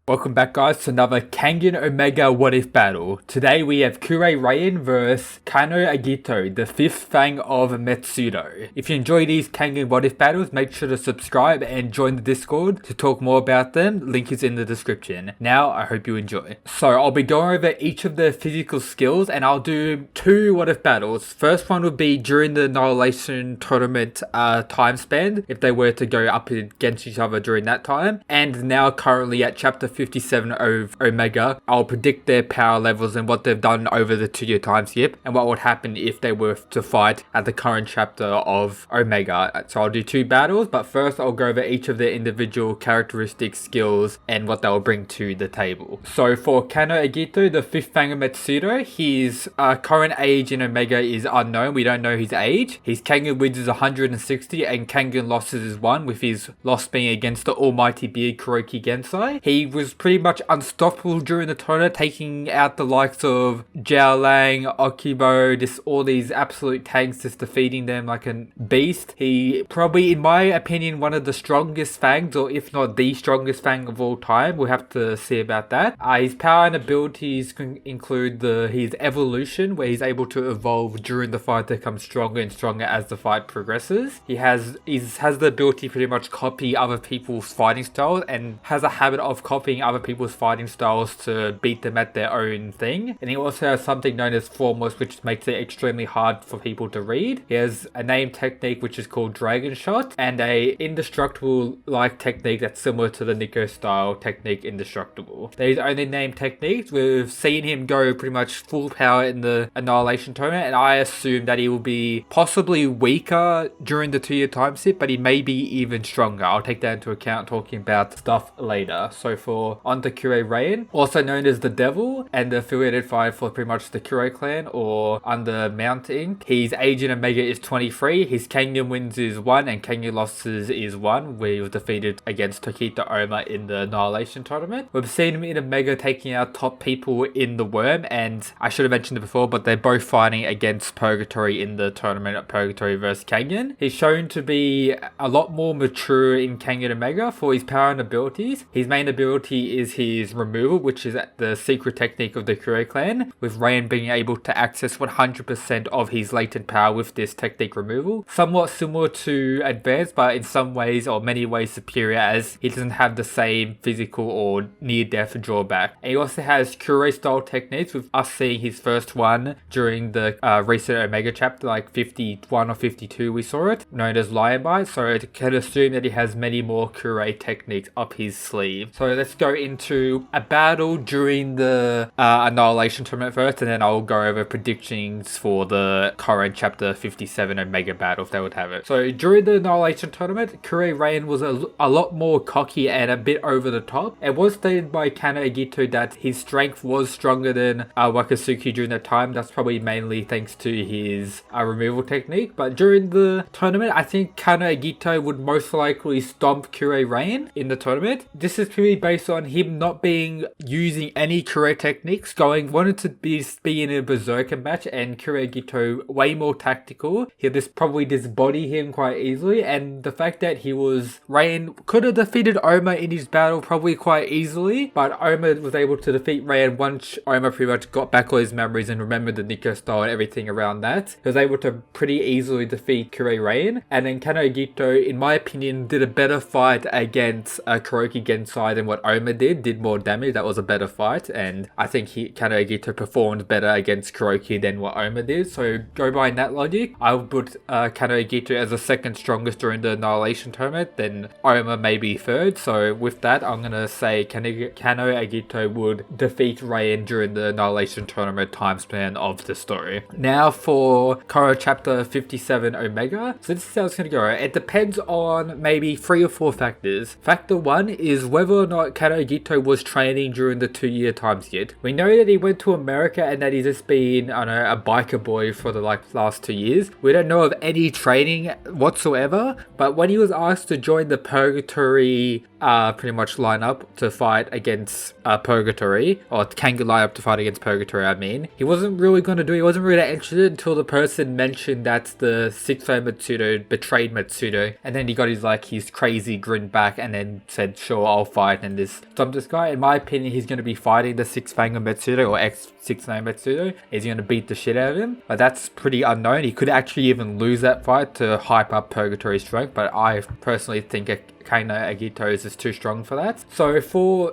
Welcome back guys to another Kengan Omega What If battle. Today we have Kure Raian vs Kanoh Agito, the fifth fang of Metsudo. If you enjoy these Kengan What If battles, make sure to subscribe and join the Discord to talk more about them. Link is in the description. Now I hope you enjoy. So I'll be going over each of the physical skills and I'll do two What If battles. First one would be during the Annihilation Tournament time span, if they were to go up against each other during that time. And now currently at chapter 57 of Omega, I'll predict their power levels and what they've done over the 2-year time skip and what would happen if they were to fight at the current chapter of Omega. So I'll do two battles, but first I'll go over each of their individual characteristics, skills, and what they'll bring to the table. So for Kanoh Agito, the fifth fang of Metsudo, his current age in Omega is unknown. We don't know his age. His Kengan wins is 160 and Kengan losses is 1, with his loss being against the almighty beard Kuroki Gensai. He was pretty much unstoppable during the tournament, taking out the likes of Jiaolang, Okibo, all these absolute tanks, just defeating them like a beast. He probably, in my opinion, one of the strongest fangs, or if not the strongest fang of all time. We'll have to see about that. His power and abilities can include his evolution, where he's able to evolve during the fight to become stronger and stronger as the fight progresses. He has the ability to pretty much copy other people's fighting styles and has a habit of copying other people's fighting styles to beat them at their own thing. And he also has something known as Formless, which makes it extremely hard for people to read. He has a named technique which is called Dragon Shot, and a indestructible like technique that's similar to the Nico style technique Indestructible. They're his only named techniques. We've seen him go pretty much full power in the Annihilation Tournament, and I assume that he will be possibly weaker during the 2-year time skip, but he may be even stronger. I'll take that into account talking about stuff later. So for onto Kure Raian, also known as the Devil, and the affiliated fighter for pretty much the Kure clan or under Mount Inc. His age in Omega is 23. His Kengan wins is 1 and Kengan losses is 1, where he was defeated against Tokito Oma in the Annihilation Tournament. We've seen him in Omega taking out top people in the Worm, and I should have mentioned it before, but they're both fighting against Purgatory in the tournament at Purgatory vs Kengan. He's shown to be a lot more mature in Kengan Omega for his power and abilities. His main ability is his removal, which is the secret technique of the Kure clan, with Raian being able to access 100% of his latent power with this technique removal. Somewhat similar to Advanced, but in some ways or many ways superior, as he doesn't have the same physical or near-death drawback. And he also has Kure style techniques, with us seeing his first one during the recent Omega chapter, like 51 or 52 we saw it, known as Lion Bite, so I can assume that he has many more Kure techniques up his sleeve. So let's go into a battle during the Annihilation Tournament first, and then I'll go over predictions for the current chapter 57 Omega battle if they would have it. So during the Annihilation Tournament, Kure Raian was a lot more cocky and a bit over the top. It was stated by Kanoh Agito that his strength was stronger than Wakatsuki during that time. That's probably mainly thanks to his removal technique. But during the tournament, I think Kanoh Agito would most likely stomp Kure Raian in the tournament. This is purely based on him not using any Kure techniques, wanted to be in a berserker match, and Kure Agito way more tactical. He'll probably body him quite easily, and the fact that Raian could have defeated Oma in his battle probably quite easily, but Oma was able to defeat Raian once Oma pretty much got back all his memories and remembered the Nico style and everything around that. He was able to pretty easily defeat Kure Raian, and then Kanoh Agito, in my opinion, did a better fight against Kuroki Gensai than what Oma did more damage. That was a better fight, and I think Kanoh Agito performed better against Kuroki than what Oma did. So go by that logic, I would put Kanoh Agito as the second strongest during the Annihilation Tournament, then Oma maybe third. So with that, I'm gonna say Kanoh Agito would defeat Raian during the Annihilation Tournament time span of the story. Now for current chapter 57 Omega. So this is how it's gonna go. It depends on maybe 3 or 4 factors. Factor 1 is whether or not Kanoh Agito was training during the 2-year time skip. We know that he went to America and that he's just been, I don't know, a biker boy for the last 2 years. We don't know of any training whatsoever, but when he was asked to join the Purgatory pretty much line up to fight against Purgatory, or Kengan line up to fight against Purgatory, I mean. He wasn't really going to do it, he wasn't really interested until the person mentioned that the 6th Matsudo betrayed Matsudo, and then he got his crazy grin back and then said, sure, I'll fight, and this stopped this guy. In my opinion, he's going to be fighting the 6th Matsudo, or ex-6th Matsudo. He's going to beat the shit out of him, but that's pretty unknown. He could actually even lose that fight to hype up Purgatory's strength, but I personally think Kanoh Agito is just too strong for that. So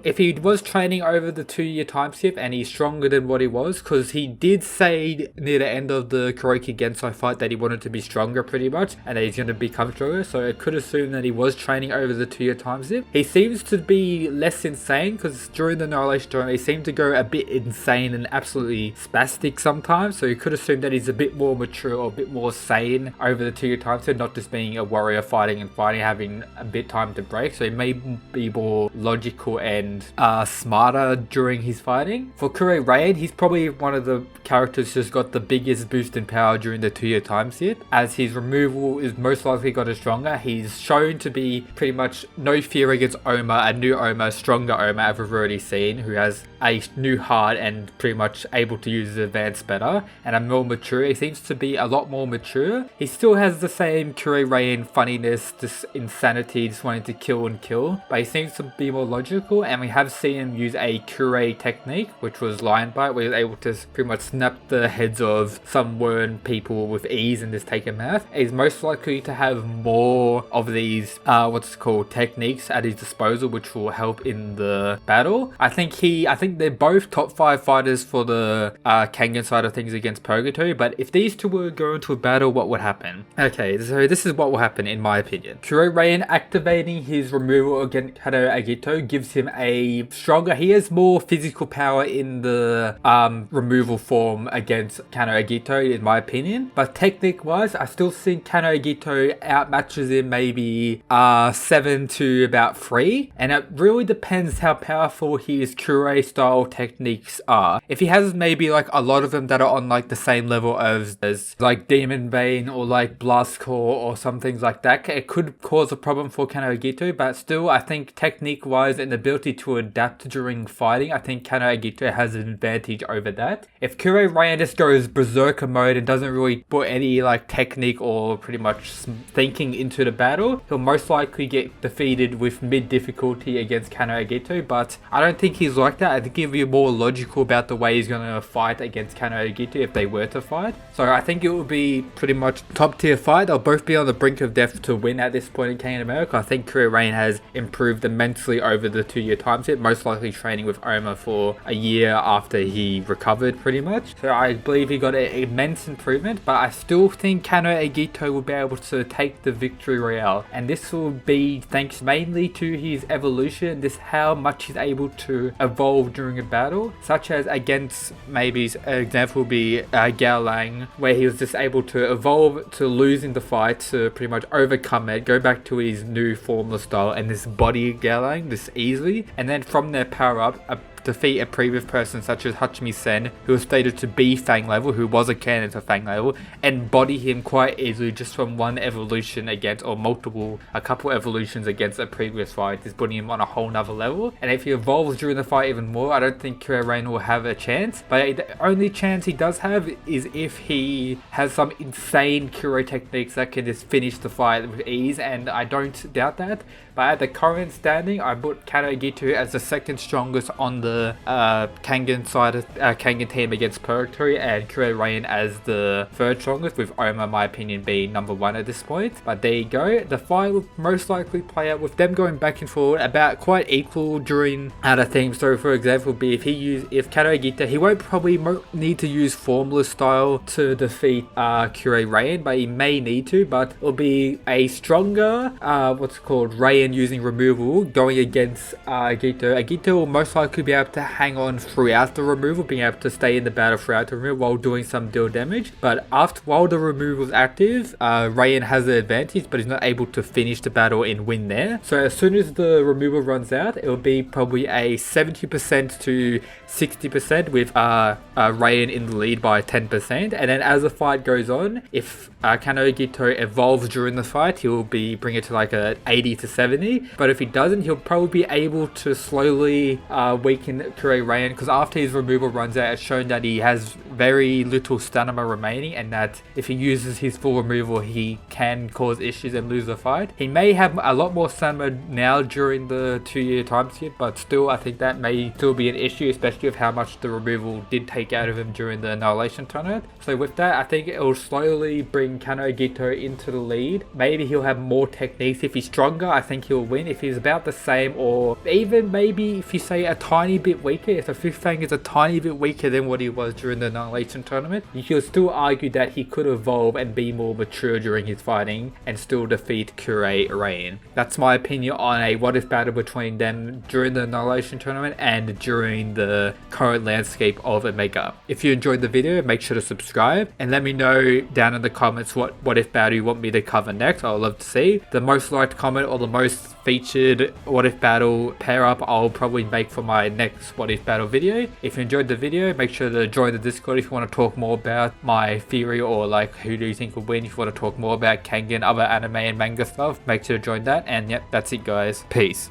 if he was training over the 2-year time skip and he's stronger than what he was, because he did say near the end of the Kuroki Gensai fight that he wanted to be stronger pretty much, and that he's going to become stronger, so I could assume that he was training over the 2-year time skip. He seems to be less insane, because during the Annihilation Tournament he seemed to go a bit insane and absolutely spastic sometimes, so you could assume that he's a bit more mature or a bit more sane over the 2-year time skip, not just being a warrior fighting, having a bit time to break, so he may be more logical and smarter during his fighting. For Kure Raian, he's probably one of the characters who's got the biggest boost in power during the 2-year time skip, as his removal is most likely gotten stronger. He's shown to be pretty much no fear against Oma, a new Oma, stronger Oma as we've already seen, who has a new heart and pretty much able to use his advance better and are more mature. He seems to be a lot more mature. He still has the same Kure Raian funniness, this insanity, just wanting to kill and kill, but he seems to be more logical, and we have seen him use a Kure technique, which was Lion Bite, where he was able to pretty much snap the heads of some Wern people with ease and just take them out. He's most likely to have more of these techniques at his disposal, which will help in the battle. I think they're both top 5 fighters for the Kengan side of things against Purgatory, but if these two were going to a battle, what would happen? Okay, so this is what will happen in my opinion. Kure Raian activating his removal against Kanoh Agito gives him a stronger, he has more physical power in the removal form against Kanoh Agito in my opinion, but technique wise I still think Kanoh Agito outmatches him maybe 7 to about 3, and it really depends how powerful his Kure style techniques are. If he has maybe like a lot of them that are on like the same level as like Demon Vein or like Blast Core or some things like that, it could cause a problem for Kanoh Agito, but still I think technique wise and ability to adapt during fighting, I think Kanoh Agito has an advantage over that. If Kure Raian just goes berserker mode and doesn't really put any like technique or pretty much thinking into the battle, he'll most likely get defeated with mid difficulty against Kanoh Agito, but I don't think he's like that. I think he'll be more logical about the way he's going to fight against Kanoh Agito if they were to fight. So I think it will be pretty much top tier fight. They'll both be on the brink of death to win at this point in Kengan America. I think Kure Raian has improved immensely over the 2-year time set, most likely training with Oma for a year after he recovered pretty much. So I believe he got an immense improvement, but I still think Kanoh Agito will be able to take the victory royale, and this will be thanks mainly to his evolution, this how much he's able to evolve during a battle, such as against, maybe an example would be Gao Lang, where he was just able to evolve to losing the fight, to pretty much overcome it, go back to his new formless style and this body Gao Lang this easily, and then from there power up defeat a previous person such as Hachimi Sen, who was stated to be Fang level, who was a candidate for Fang level, and body him quite easily just from one evolution against, or a couple evolutions against a previous fight, just putting him on a whole nother level. And if he evolves during the fight even more, I don't think Kure Raian will have a chance, but the only chance he does have is if he has some insane Kure techniques that can just finish the fight with ease, and I don't doubt that. But at the current standing, I put Kanoh Agito as the second strongest on the Kengan side of Kengan team against Purgatory, and Kure Raian as the third strongest, with Oma, in my opinion, being number 1 at this point. But there you go. The fight will most likely play out with them going back and forward about quite equal during the theme. So for example, be if Kanoh Agito, he won't probably need to use formless style to defeat Kure Raian, but he may need to. But it'll be a stronger Raian using removal going against Agito. Agito will most likely be able to hang on throughout the removal, being able to stay in the battle throughout the removal while doing some deal damage. But while the removal is active, Raian has the advantage, but he's not able to finish the battle and win there. So as soon as the removal runs out, it will be probably a 70% to 60% with Raian in the lead by 10%. And then as the fight goes on, if Kanoh Agito evolves during the fight, he'll bring it to like a 80 to 70 70, but if he doesn't, he'll probably be able to slowly weaken Kure Raian, because after his removal runs out, it's shown that he has very little stamina remaining, and that if he uses his full removal, he can cause issues and lose the fight. He may have a lot more stamina now during the 2-year time skip, but still, I think that may still be an issue, especially with how much the removal did take out of him during the Annihilation tournament. So with that, I think it will slowly bring Kanoh Agito into the lead. Maybe he'll have more techniques. If he's stronger, I think he'll win. If he's about the same, or even maybe if you say a tiny bit weaker, if the Fifth Fang is a tiny bit weaker than what he was during the Annihilation tournament, you could still argue that he could evolve and be more mature during his fighting and still defeat Kure Raian. That's my opinion on a what if battle between them during the Annihilation tournament and during the current landscape of Omega. If you enjoyed the video, make sure to subscribe and let me know down in the comments what if battle you want me to cover next. I'd love to see. The most liked comment or the most featured what if battle pair up I'll probably make for my next what if battle video. If you enjoyed the video, make sure to join the Discord if you want to talk more about my theory, or like who do you think will win. If you want to talk more about Kengan, other anime and manga stuff, make sure to join that. And yep, that's it guys, peace.